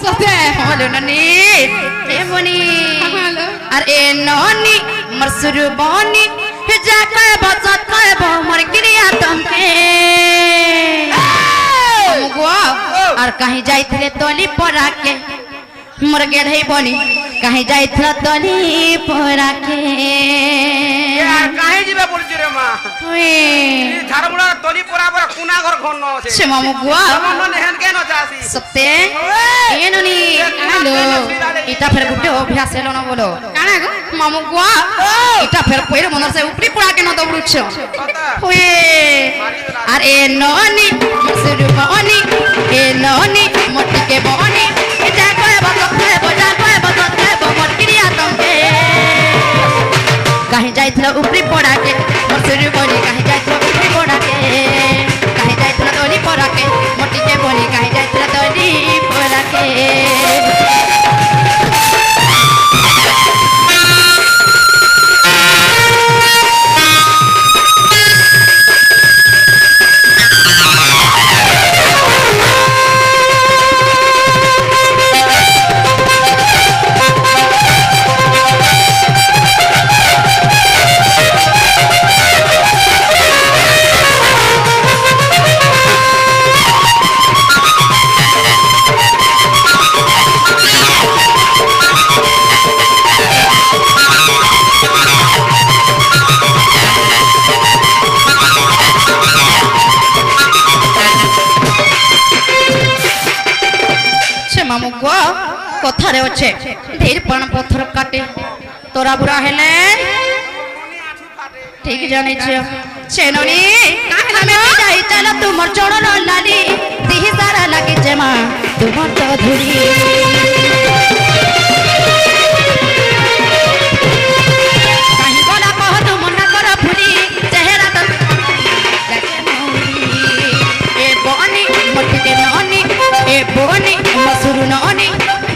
সতে হলো ননি এ বনি হ্যালো আর এ ননি মরসুর বনি যা কয় বচত কয় মোর ক্রিয়া তমকে মুগুয়া আর কাহি যাইছিলে তলি পরাকে মোর গেড়াই বনি কাহি যাইছিল তলি পরাকে কাহে ଯିବେ ବୋଲୁଛି ରେ ମା ଝାରମୁଳା ତଲି ପରା ପରା କୁନା ଘର ଘନ ଅଛି ସେ ମୁଗୁଆ ମନ ନେହେନ କେନ ଚାସି সত্যি এননি হ্যালো এটা ফের গুটে অভ্যাস এলো না বলো কানা গো মামু গুয়া এটা ফের পয়রে মনর সে উপরি পড়া কেন দৌড়ুছ হুয়ে আর এ ননি মসুর বনি এ ননি মটকে বনি এটা কয় বকতে বজা কয় বকতে বমর ক্রিয়া তমকে কাহি যাইছিল উপরি পড়াকে মসুর বনি কাহি যাইছিল উপরি পড়াকে কাহি যাইছিল তলি পড়াকে মটকে বনি কাহি যাইছিল তলি পড়াকে মামু গো কথারে আছে ধীর প্রাণ পথর কাটে তোরা বুড়া হেলে ঠিক জানিছ চেননি আমি যাই চল তোমার চরণ লালি দিহি সারা লাগিছে মা তোমার তো ধুরি কাহি গলা কহ তু মনা কর ফুলি চেহারা তো এ বনি মটকে ননি এ বনি মসুরু ননি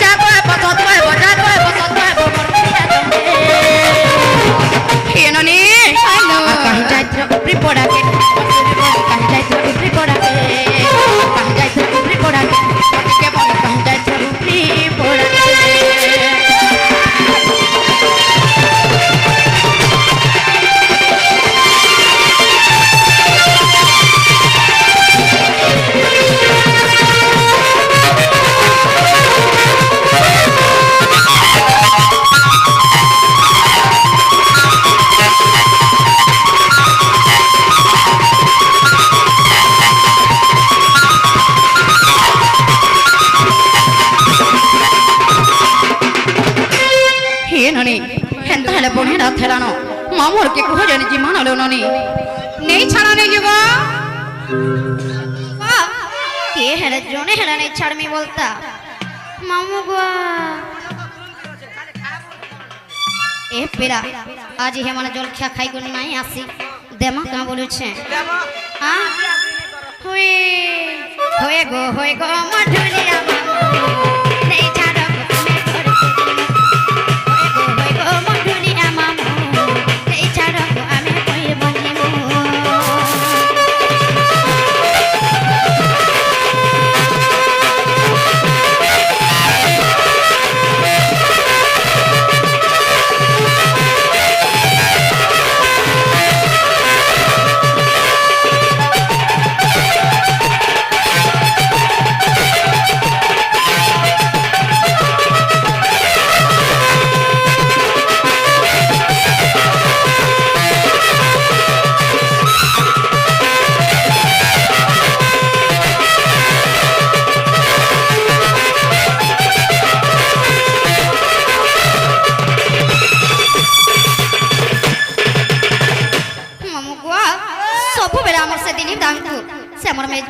যা কয় বসত কয় বজা কয় বসত কয় বমর ক্রিয়া তমকে হে ননি হ্যালো কাহি যাইত্র উপরি পড়াকে মসুরু বনি কাহি যাইত্র উপরি পড়াকে কাহি যাইত্র উপরি পড়াকে মটকে বনি কাহি যাইত্র উপরি পড়াকে ননি হেনতা হেলে বনে রাত হেলানো মামুর কে কুহ জানি জি মানালো ননি নেই ছাড়া নেই গো কে হেলে জনে হেলে নেই ছাড়মি বলতা মামু গো এ পেরা আজ হে মানে জল খা খাই কোনি নাই আসি দেমা কা বলছে হ্যাঁ হয়ে হয়ে গো মধুরিয়া মামু নেই ছাড়া তুমি করতে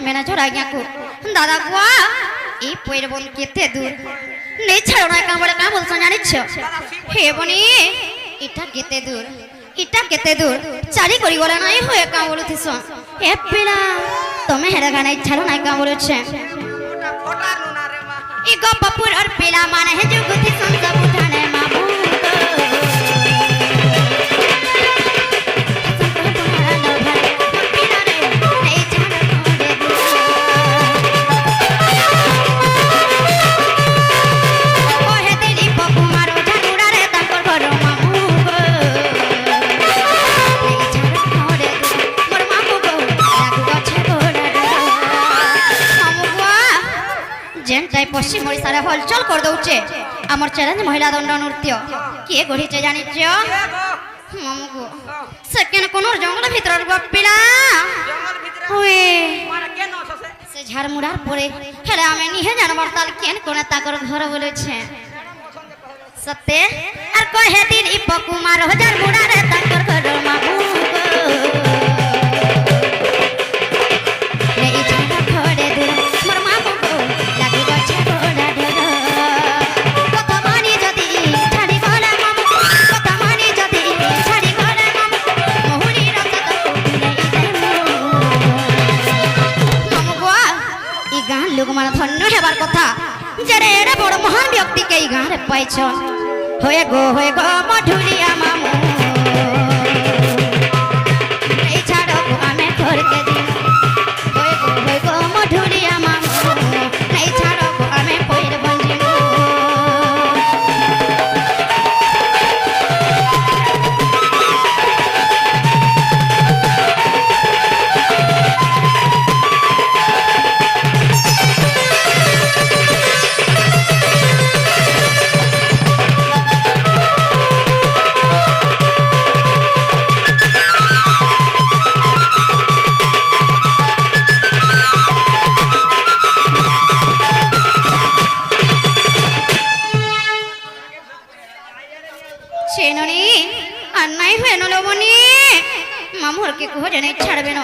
ম্যানেজার আজ্ঞা কো দাদা গোয়া এই পয়র বন কেতে দূর নেই ছাড়ো না কামড়ে কা বলছ জানিছ হে বনি এটা কেতে দূর চারি করি গলা নাই হয়ে কা বলতিছ হে পিলা তুমি হেরা গানাই ছাড়ো না কা বলছে ই গপ্পুর আর পিলা মানে হে জুগুতি সংসব উঠানে মামু পশ্চিম ওড়িশারে হলচল করে দৌছে আমার চ্যালেঞ্জ মহিলা দণ্ড নৃত্য কে গড়িছে জানিছ মামুগো সেকেন্ড কোন জঙ্গল ভিতর গপিলা জঙ্গল ভিতরে ওয়ে মানে কেন আছে সে ঝাড়মুড়ার পরে হেলে আমি নিহে জানবার তাল কেন কোন তাকর ঘর বলেছে সত্যে আর কহে দিন ইপ কুমার হাজার মুড়ারে তাকর ঘর মামু রে ইছানা ঘরে দূর মোর মামু লাগি গছে ঘোড়া ডর কথা মানি যদি ছাড়ি গলে মামু কথা মানি যদি ছাড়ি গলে মামু মহুরি রক্ত নেই মামু গো ই গাঁ লোক মানে ধন্য হেবার কথা যারে এড়ে বড় মহান ব্যক্তিকে এই গাঁরে পাইছ হয়ে গো মধুরিয়া মামু এই ছাড়ো গো আমি ঘরকে দিন হয়ে গো মধুরিয়া মামু এই ছাড়ো গো আমি পইর বঞ্জিন চেননি আর নাই হেন লবনি মামুর কে কোহ জানে ছাড়বে না